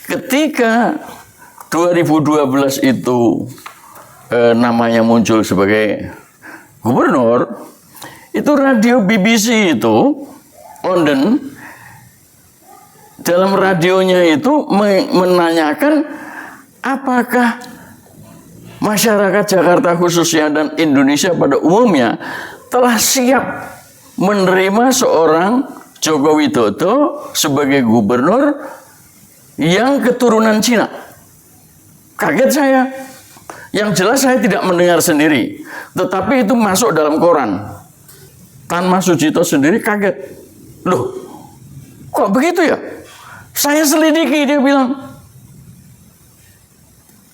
ketika 2012 itu namanya muncul sebagai gubernur, itu radio BBC itu London, dalam radionya itu menanyakan apakah masyarakat Jakarta khususnya dan Indonesia pada umumnya telah siap menerima seorang Joko Widodo sebagai gubernur yang keturunan Cina. Kaget saya. Yang jelas saya tidak mendengar sendiri, tetapi itu masuk dalam koran. Tan Mas Sujito sendiri kaget. Loh, kok begitu ya? Saya selidiki, dia bilang.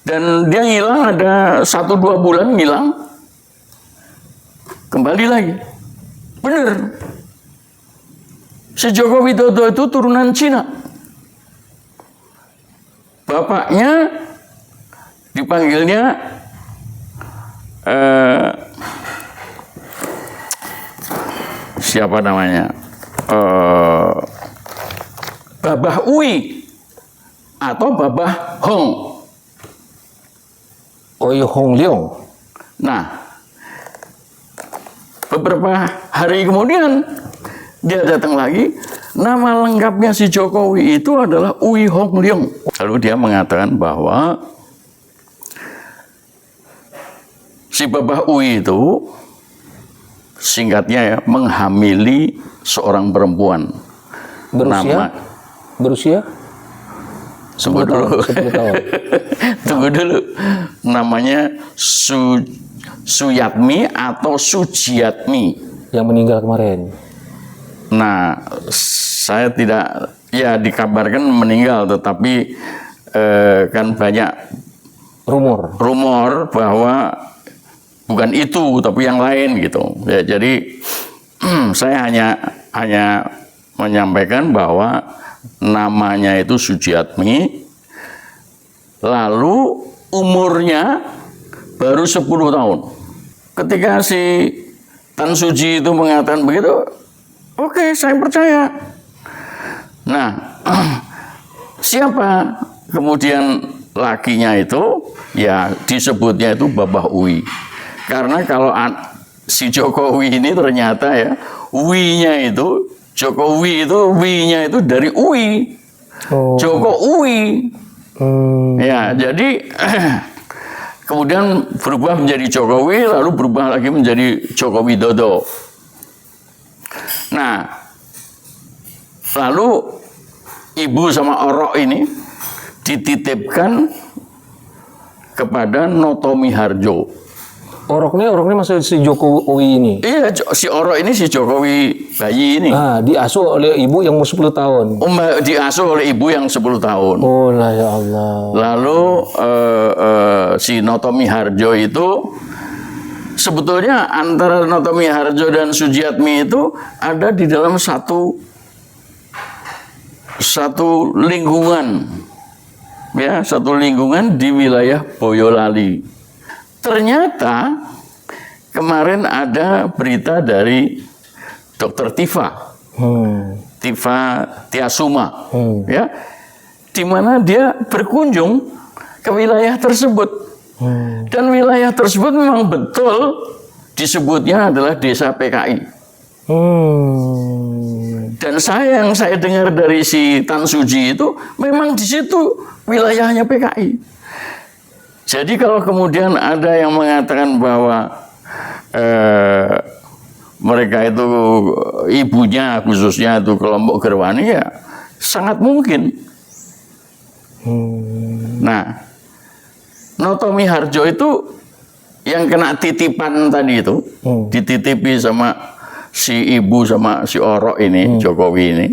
Dan dia ngilang ada 1-2 bulan ngilang. Kembali lagi. Benar. Si Joko Widodo itu turunan Cina. Bapaknya dipanggilnya siapa namanya? Babah Uwi atau Babah Hong. Oi Hong Leong. Nah, beberapa hari kemudian dia datang lagi. Nama lengkapnya si Jokowi itu adalah Uwi Hong Leong. Lalu dia mengatakan bahwa si Babah Uwi itu singkatnya ya menghamili seorang perempuan. Berusia? Tunggu dulu. 10 tahun. Tunggu dulu. Namanya Suyatmi atau Sujiatmi. Yang meninggal kemarin. Nah, saya tidak, ya dikabarkan meninggal, tetapi kan banyak rumor bahwa bukan itu, tapi yang lain gitu. Ya, jadi saya hanya menyampaikan bahwa namanya itu Sujiatmi, lalu umurnya baru 10 tahun. Ketika si Tan Suji itu mengatakan begitu, oke, saya percaya. Nah, siapa kemudian lakinya itu? Ya disebutnya itu Babah Uwi. Karena kalau si Jokowi ini ternyata ya, Wi-nya itu, Jokowi itu Wi-nya itu dari Uwi. Joko Uwi. Ya, jadi kemudian berubah menjadi Jokowi, lalu berubah lagi menjadi Joko Widodo. Nah, lalu ibu sama Orok ini dititipkan kepada Notomi Harjo. Oroknya masih si Jokowi ini? Iya, si Orok ini si Jokowi bayi ini. Ah, diasuh oleh ibu yang 10 tahun. Diasuh oleh ibu yang 10 tahun. Oh lah ya Allah. Lalu si Notomi Harjo itu sebetulnya antara Notomi Harjo dan Sujiatmi itu ada di dalam satu lingkungan, ya, satu lingkungan di wilayah Boyolali. Ternyata kemarin ada berita dari Dr. Tifa Tiasuma, ya, di mana dia berkunjung ke wilayah tersebut. Dan wilayah tersebut memang betul disebutnya adalah desa PKI. Dan yang saya dengar dari si Tan Suji itu memang di situ wilayahnya PKI. Jadi kalau kemudian ada yang mengatakan bahwa mereka itu ibunya khususnya itu kelompok Gerwani, ya sangat mungkin. Nah, Notomi Harjo itu yang kena titipan tadi itu, dititipi sama si ibu sama si Orok ini, Jokowi ini,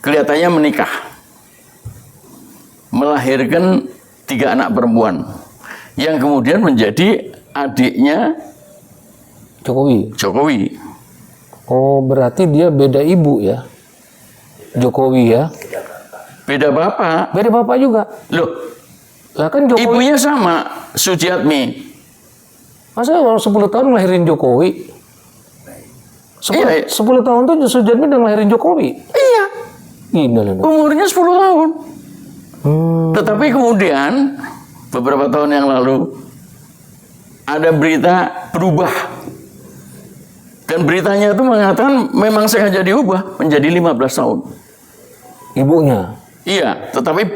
kelihatannya menikah, melahirkan 3 anak perempuan, yang kemudian menjadi adiknya Jokowi. Oh, berarti dia beda ibu ya, Jokowi ya? Beda bapak. Beda bapak juga. Loh, lah kan Jokowi. Ibunya sama, Sujiatmi. Masa kalau 10 tahun ngelahirin Jokowi? 10 tahun tuh Sujiatmi udah ngelahirin Jokowi? Iya. Innalillahi. Umurnya 10 tahun. Tetapi kemudian beberapa tahun yang lalu ada berita berubah. Dan beritanya itu mengatakan memang sengaja diubah menjadi 15 tahun. Ibunya Iya, tetapi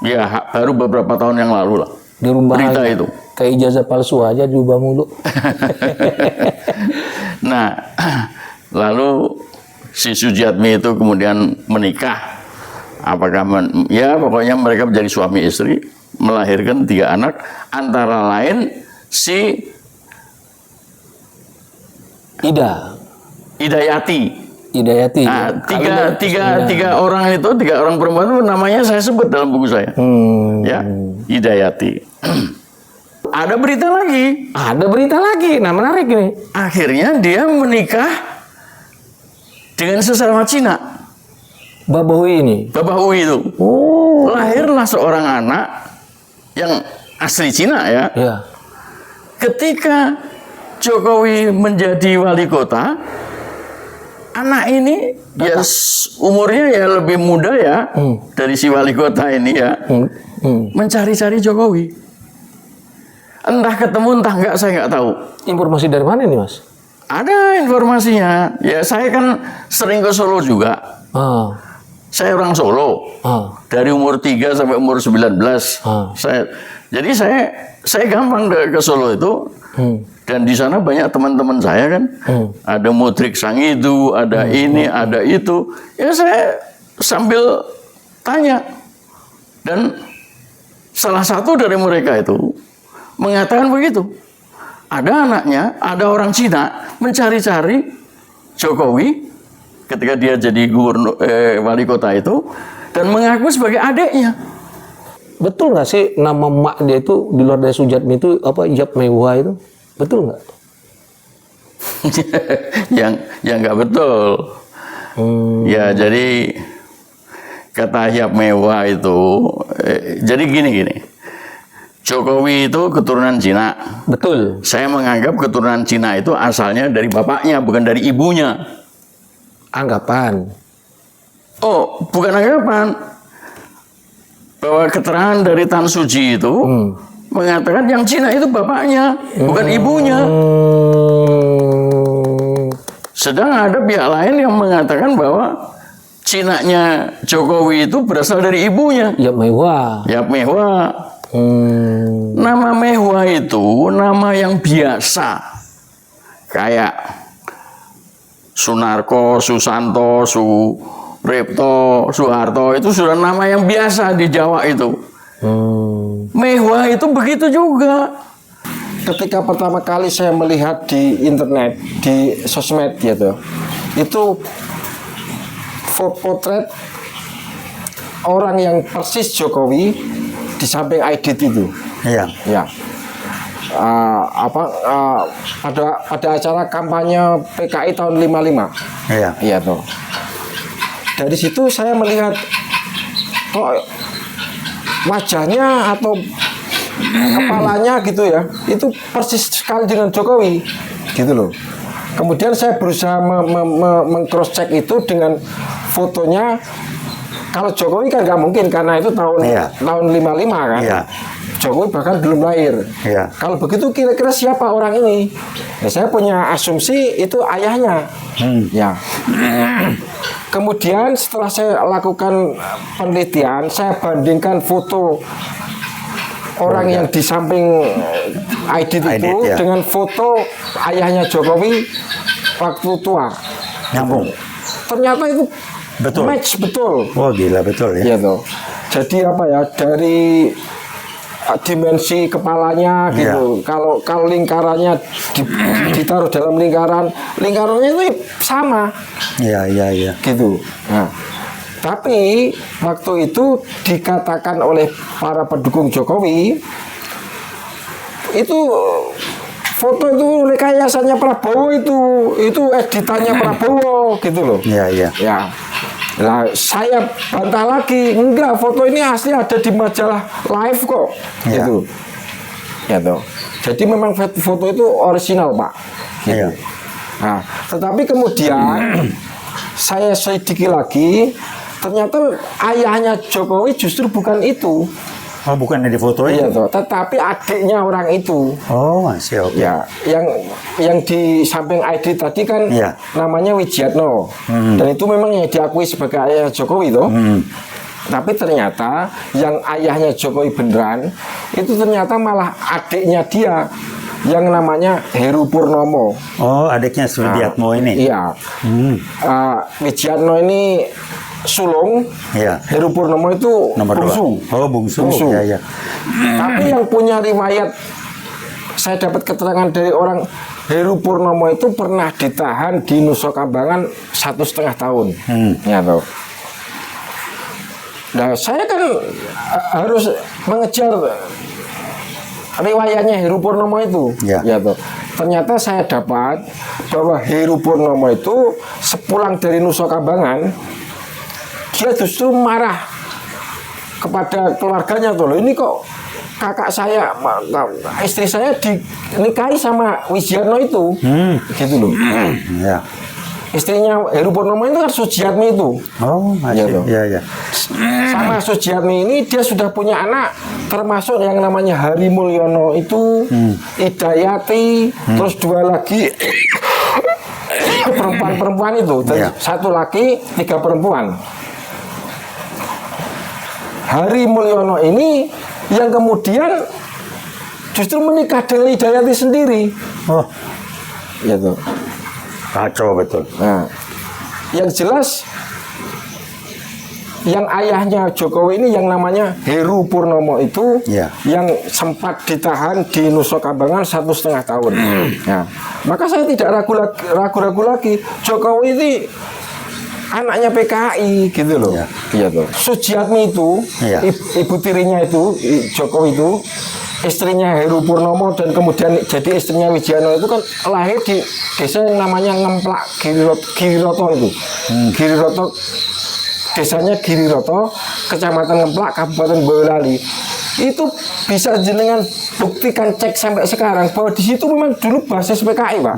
ya baru beberapa tahun yang lalu lah. dirubah Berita aja. itu. Kayak ijazah palsu aja diubah mulu. Nah, lalu si Sujiatmi itu kemudian menikah. Apakah ya pokoknya mereka menjadi suami istri, melahirkan 3 anak, antara lain si Idayati. Nah, tiga orang itu, 3 orang perempuan itu namanya saya sebut dalam buku saya. Ya, Idayati. Ada berita lagi. Nah, menarik ini. Akhirnya dia menikah dengan sesama Cina. Babahui ini. Bapak Ui itu. Lahirlah seorang anak yang asli Cina ya. Ya. Ketika Jokowi menjadi wali kota, anak ini ya umurnya ya lebih muda ya dari si wali kota ini ya. Mencari-cari Jokowi. Entah ketemu entah enggak, saya nggak tahu. Informasi dari mana nih, Mas? Ada informasinya. Ya saya kan sering ke Solo juga. Saya orang Solo. Dari umur 3 sampai umur 19. Jadi saya gampang ke Solo itu. Dan di sana banyak teman-teman saya kan. Ada Mudrik Sangidu, ada ini, ada itu. Ya saya sambil tanya. Dan salah satu dari mereka itu mengatakan begitu. Ada anaknya, ada orang Cina mencari-cari Jokowi ketika dia jadi gubernur wali kota itu dan mengaku sebagai adiknya. Betul nggak sih nama mak dia itu di luar dari Sujiatmi itu apa, Yap Mewah itu? Betul nggak? yang nggak betul. Ya jadi kata Yap Mewah itu jadi gini. Jokowi itu keturunan Cina. Betul. Saya menganggap keturunan Cina itu asalnya dari bapaknya, bukan dari ibunya. Anggapan. Oh, bukan anggapan. Bahwa keterangan dari Tan Suji itu mengatakan yang Cina itu bapaknya, bukan ibunya. Sedang ada pihak lain yang mengatakan bahwa Cinanya Jokowi itu berasal dari ibunya. Yap Mewah. Yap Mewah. Nama Mewah itu nama yang biasa. Kayak Sunarko, Susanto, Suripto, Soeharto itu sudah nama yang biasa di Jawa itu. Mewah itu begitu juga. Ketika pertama kali saya melihat di internet, di sosmed gitu, itu potret orang yang persis Jokowi di samping Aidit itu. Iya. Ya. Pada acara kampanye PKI tahun 55. Iya. Iya tuh. Dari situ saya melihat kok wajahnya atau kepalanya gitu ya, itu persis sekali dengan Jokowi, gitu loh. Kemudian saya berusaha meng-cross check itu dengan fotonya. Kalau Jokowi kan nggak mungkin karena itu tahun 55 kan. Iya. Jokowi bahkan belum lahir. Iya. Kalau begitu kira-kira siapa orang ini? Ya, saya punya asumsi itu ayahnya. Ya. Kemudian setelah saya lakukan penelitian, saya bandingkan foto orang yang di samping Aidit itu ya. dengan foto ayahnya Jokowi waktu tua. Nyambung. Ternyata itu Betul. match betul. Oh gila betul ya. Iya tuh. Jadi apa ya, dari dimensi kepalanya gitu. Kalau lingkarannya ditaruh dalam lingkarannya itu sama. Iya. Gitu. Nah, tapi waktu itu dikatakan oleh para pendukung Jokowi itu foto itu rekayasanya Prabowo, itu editannya Prabowo gitu loh. Iya. Ya. Nah, saya bantah lagi, enggak, foto ini asli ada di majalah Live kok. Ya. Gitu. Ya toh. Jadi memang foto itu orisinal, Pak. Gitu. Iya. Nah, tetapi kemudian saya selidiki lagi, Ternyata ayahnya Jokowi justru bukan itu. Oh, bukan di foto Iya itu. toh, tetapi adiknya orang itu. Oh, masih oke. Ya, yang di samping ID tadi kan Iya. namanya Wijiatno. Dan itu memang yang diakui sebagai ayah Jokowi toh. Tapi ternyata yang ayahnya Jokowi beneran itu ternyata malah adiknya dia yang namanya Heru Purnomo. Oh, adiknya Sudiatmo ini. Iya. Wijiatno ini sulung, Iya. Heru Purnomo itu Nomor bungsu. 2. Oh, bungsu. Bungsu. Ya, ya. Tapi yang punya riwayat, saya dapat keterangan dari orang, Heru Purnomo itu pernah ditahan di Nusa Kambangan 1,5 tahun. Ya toh. Nah, saya kan harus mengejar riwayatnya Heru Purnomo itu. Ya. Ya toh. Ternyata saya dapat bahwa Heru Purnomo itu sepulang dari Nusa Kambangan, dia justru marah kepada keluarganya tuh, loh ini kok kakak saya, istri saya dinikahi sama Wijiatno itu, gitu loh. Ya. Istrinya Heru Purnomo itu kan Sujiatmi itu. Oh, Iya, masih. toh. Ya, ya. Sama Sujiatmi ini dia sudah punya anak, termasuk yang namanya Hari Mulyono itu, Hidayati, terus 2 lagi perempuan-perempuan itu, Iya. 1 laki, 3 perempuan. Hari Mulyono ini yang kemudian justru menikah dengan Hidayati sendiri. Oh, Ya tuh. kacau betul. Nah, yang jelas yang ayahnya Jokowi ini yang namanya Heru Purnomo itu, Ya. yang sempat ditahan di Nusa Kambangan 1,5 tahun. Ya. Maka saya tidak ragu-ragu lagi, Jokowi ini anaknya PKI gitu loh. Ya. Iya tuh. Sujiatmi itu, Ya. ibu tirinya itu, Jokowi itu, istrinya Heru Purnomo dan kemudian jadi istrinya Wijiatno itu kan lahir di desa yang namanya Ngemplak Giriroto itu. Giriroto, desanya Giriroto, Kecamatan Ngemplak, Kabupaten Boyolali. Itu bisa jenengan buktikan, cek sampai sekarang bahwa di situ memang dulu basis PKI, Pak.